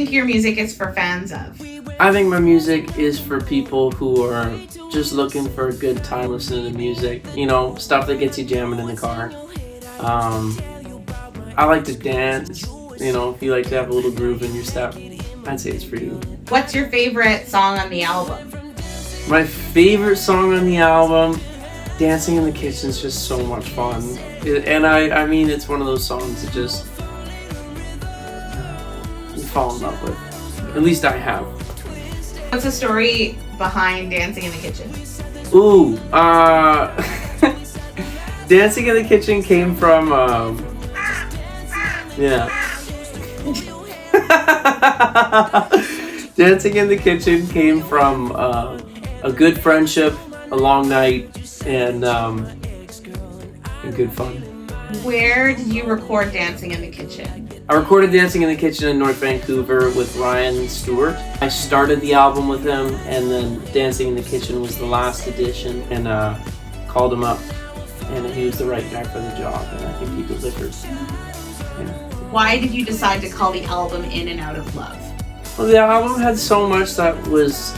think your music is for fans of? I think my music is for people who are just looking for a good time listening to music. You know, stuff that gets you jamming in the car. I like to dance. You know, if you like to have a little groove in your step, I'd say it's for you. What's your favorite song on the album? My favorite song on the album, Dancing in the Kitchen, is just so much fun. And I mean, it's one of those songs that just you fall in love with. At least I have. What's the story behind Dancing in the Kitchen? Ooh, Dancing in the Kitchen came from, Dancing in the Kitchen came from a good friendship, a long night, and good fun. Where did you record Dancing in the Kitchen? I recorded Dancing in the Kitchen in North Vancouver with Ryan Stewart. I started the album with him, and then Dancing in the Kitchen was the last edition, and called him up, and he was the right guy for the job, and I think he delivered. Yeah. Why did you decide to call the album In and Out of Love? Well, the album had so much that was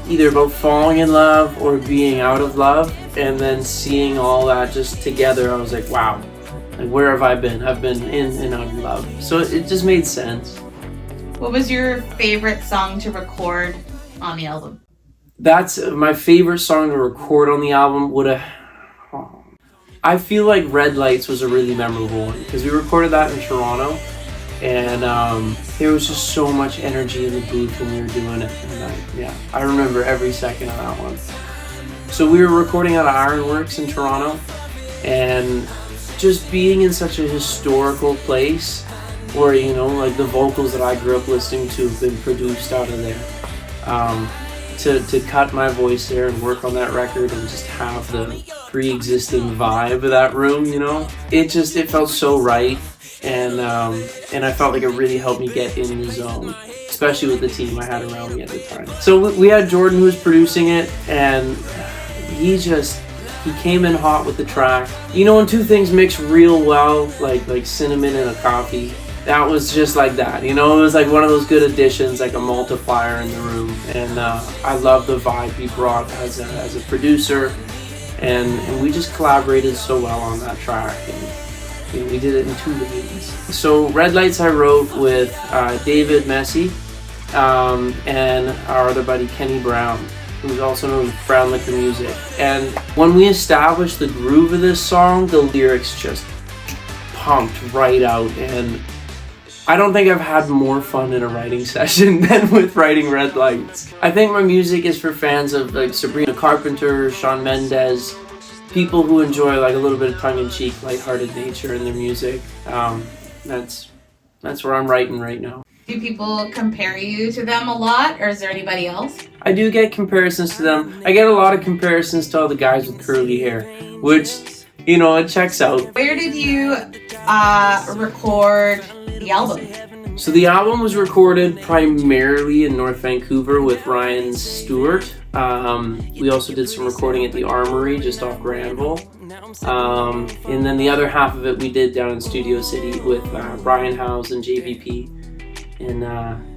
either about falling in love or being out of love, and then seeing all that just together, I was like, wow, like where have I been? I've been in and out of love. So it just made sense. What was your favorite song to record on the album? That's my favorite song to record on the album. I feel like Red Lights was a really memorable one because we recorded that in Toronto, and there was just so much energy in the booth when we were doing it. And I remember every second of that one. So we were recording out of Ironworks in Toronto, and just being in such a historical place where, you know, like the vocals that I grew up listening to have been produced out of there. To cut my voice there and work on that record and just have the pre-existing vibe of that room, you know, it felt so right, and I felt like it really helped me get in the zone, especially with the team I had around me at the time. So we had Jordan who was producing it, and he came in hot with the track. You know, when two things mix real well, like cinnamon and a coffee, that was just like that. You know, it was like one of those good additions, like a multiplier in the room. And I love the vibe he brought as a producer, and we just collaborated so well on that track. And you know, we did it in 2 days. So Red Lights I wrote with David Messi and our other buddy Kenny Brown, who's also known as Brown Liquor Music. And when we established the groove of this song, the lyrics just pumped right out, and I don't think I've had more fun in a writing session than with writing Red Lights. I think my music is for fans of like Sabrina Carpenter, Shawn Mendes, people who enjoy like a little bit of tongue-in-cheek, lighthearted nature in their music. That's where I'm writing right now. Do people compare you to them a lot, or is there anybody else? I do get comparisons to them. I get a lot of comparisons to all the guys with curly hair, which, you know, it checks out. Where did you record the album? So the album was recorded primarily in North Vancouver with Ryan Stewart. We also did some recording at the Armory just off Granville. And then the other half of it we did down in Studio City with Brian Howes and JVP. And,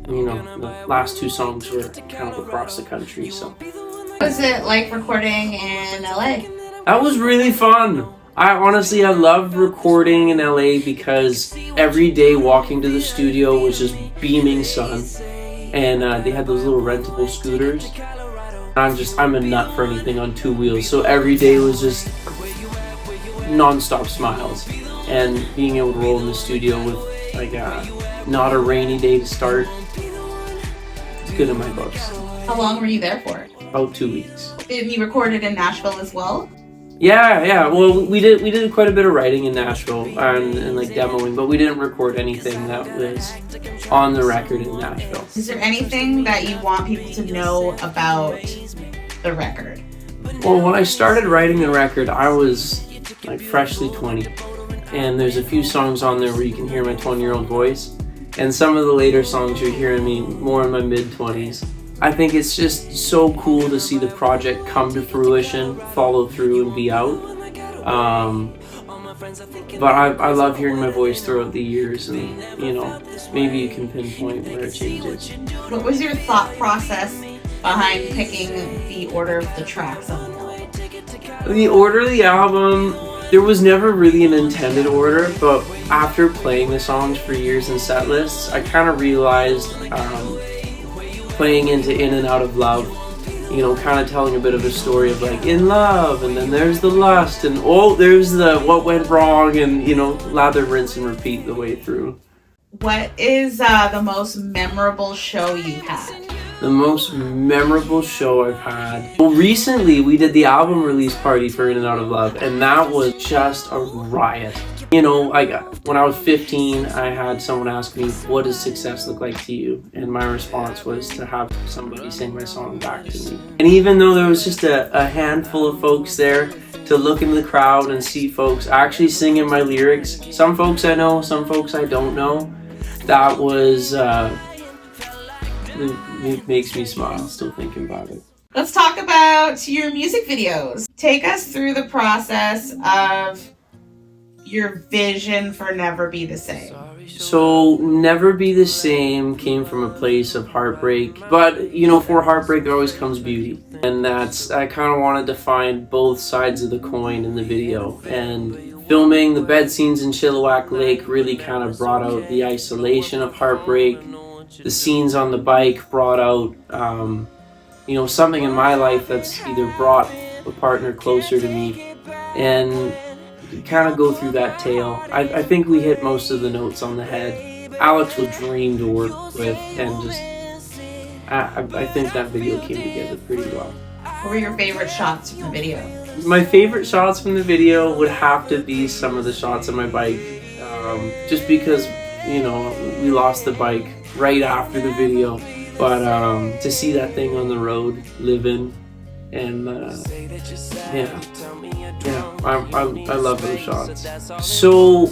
you know, the last 2 songs were kind of across the country. So, What was it like recording in LA? That was really fun. I loved recording in LA because every day walking to the studio was just beaming sun, and they had those little rentable scooters. I'm a nut for anything on 2 wheels, so every day was just non-stop smiles, and being able to roll in the studio with like not a rainy day to start, it's good in my books. How long were you there for? About 2 weeks. Did you record it in Nashville as well? Yeah. Well, we did quite a bit of writing in Nashville and like demoing, but we didn't record anything that was on the record in Nashville. Is there anything that you want people to know about the record? Well, when I started writing the record, I was like freshly 20, and there's a few songs on there where you can hear my 20-year-old voice, and some of the later songs you're hearing me more in my mid-20s. I think it's just so cool to see the project come to fruition, follow through, and be out. But I love hearing my voice throughout the years, and maybe you can pinpoint where it changes. What was your thought process behind picking the order of the tracks on the album? The order of the album, there was never really an intended order, but after playing the songs for years in set lists, I kind of realized playing into In and Out of Love, kind of telling a bit of a story of like in love, and then there's the lust, and there's the what went wrong, and lather, rinse, and repeat the way through. What is the most memorable show you've had? The most memorable show I've had. Well, recently we did the album release party for In and Out of Love, and that was just a riot. When I was 15, I had someone ask me, what does success look like to you? And my response was to have somebody sing my song back to me. And even though there was just a handful of folks there, to look in the crowd and see folks actually singing my lyrics, some folks I know, some folks I don't know, that was, it makes me smile still thinking about it. Let's talk about your music videos. Take us through the process of your vision for Never Be the Same. So Never Be the Same came from a place of heartbreak, but for heartbreak there always comes beauty, and I kind of wanted to find both sides of the coin in the video. And filming the bed scenes in Chilliwack Lake really kind of brought out the isolation of heartbreak. The scenes on the bike brought out something in my life that's either brought a partner closer to me, and kind of go through that tale. I think we hit most of the notes on the head. Alex was a dream to work with, and just I think that video came together pretty well. What were your favorite shots from the video? My favorite shots from the video would have to be some of the shots on my bike, just because we lost the bike right after the video, but to see that thing on the road living, and I love those shots. So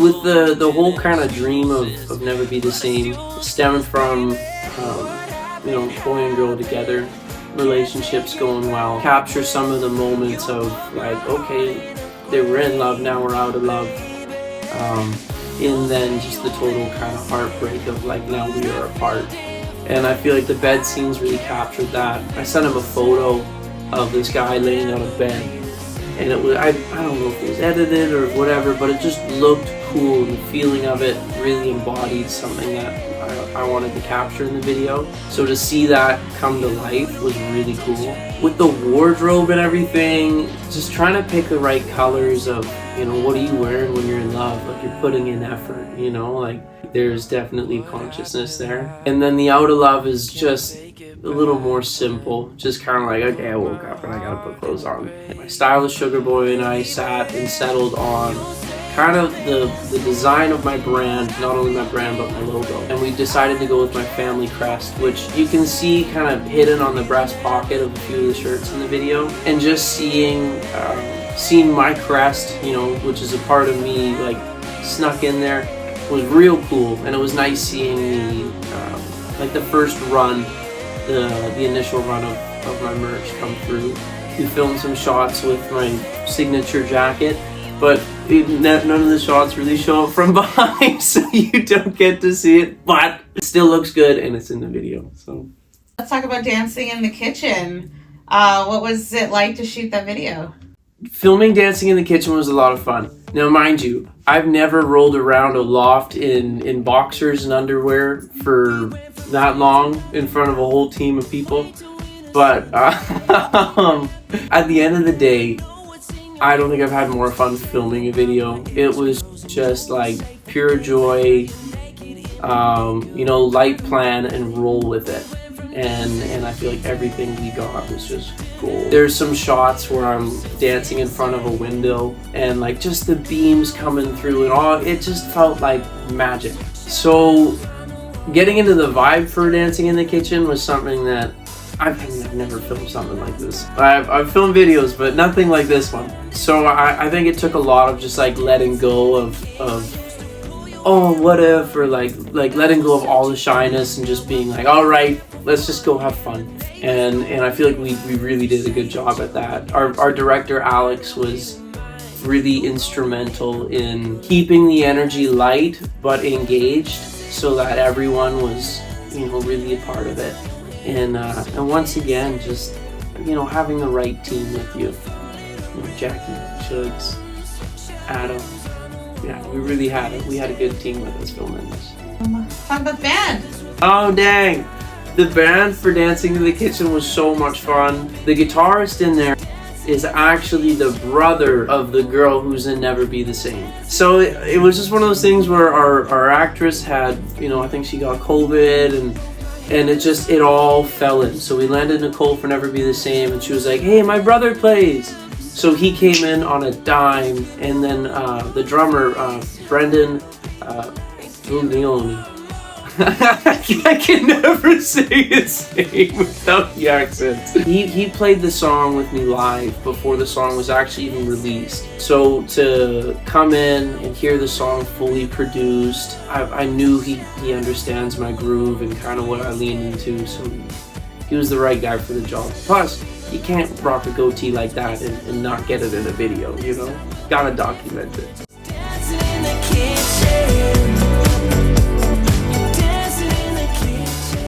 with the whole kind of dream of Never Be the Same, stemming from boy and girl together, relationships going well, capture some of the moments of like, okay, they were in love, now we're out of love, and then just the total kind of heartbreak of like, now we are apart. And I feel like the bed scenes really captured that. I sent him a photo of this guy laying on a bed, and it was, I don't know if it was edited or whatever, but it just looked cool, and the feeling of it really embodied something that I wanted to capture in the video. So to see that come to life was really cool. With the wardrobe and everything, just trying to pick the right colors of, what are you wearing when you're in love? Like, you're putting in effort, like there's definitely consciousness there. And then the Out of Love is just a little more simple, just kind of like, okay, I woke up and I gotta put clothes on. My stylist Sugar Boy and I sat and settled on kind of the design of my brand, not only my brand but my logo. And we decided to go with my family crest, which you can see kind of hidden on the breast pocket of a few of the shirts in the video. And just seeing my crest, which is a part of me, like snuck in there, was real cool. And it was nice seeing the first run, the initial run of my merch come through. We filmed some shots with my signature jacket, but none of the shots really show up from behind, so you don't get to see it, but it still looks good and it's in the video. So let's talk about Dancing in the Kitchen. What was it like to shoot that video? Filming Dancing in the Kitchen was a lot of fun. Now, mind you, I've never rolled around a loft in boxers and underwear for that long in front of a whole team of people, but at the end of the day, I don't think I've had more fun filming a video. It was just like pure joy, light plan and roll with it. And I feel like everything we got was just gold. There's some shots where I'm dancing in front of a window and like just the beams coming through and all, it just felt like magic. So getting into the vibe for Dancing in the Kitchen was something that I've never filmed something like this. I've filmed videos, but nothing like this one. So I think it took a lot of just like letting go of oh, what if, or like letting go of all the shyness and just being like, all right, let's just go have fun. And I feel like we really did a good job at that. Our director Alex was really instrumental in keeping the energy light but engaged, so that everyone was, really a part of it. And once again, just, having the right team with you. Jackie, Shugs, Adam. Yeah, we really had it. We had a good team with us filming this. Talk about the band. Oh, dang. The band for Dancing in the Kitchen was so much fun. The guitarist in there is actually the brother of the girl who's in Never Be the Same. So it was just one of those things where our actress had, I think she got COVID, and it all fell in. So we landed Nicole for Never Be the Same, and she was like, hey, my brother plays. So he came in on a dime, and then the drummer, Brendan Leone. I can never say his name without the accents. He played the song with me live before the song was actually even released. So to come in and hear the song fully produced, I knew he understands my groove and kind of what I lean into. So he was the right guy for the job. Plus, you can't rock a goatee like that and not get it in a video, Gotta document it.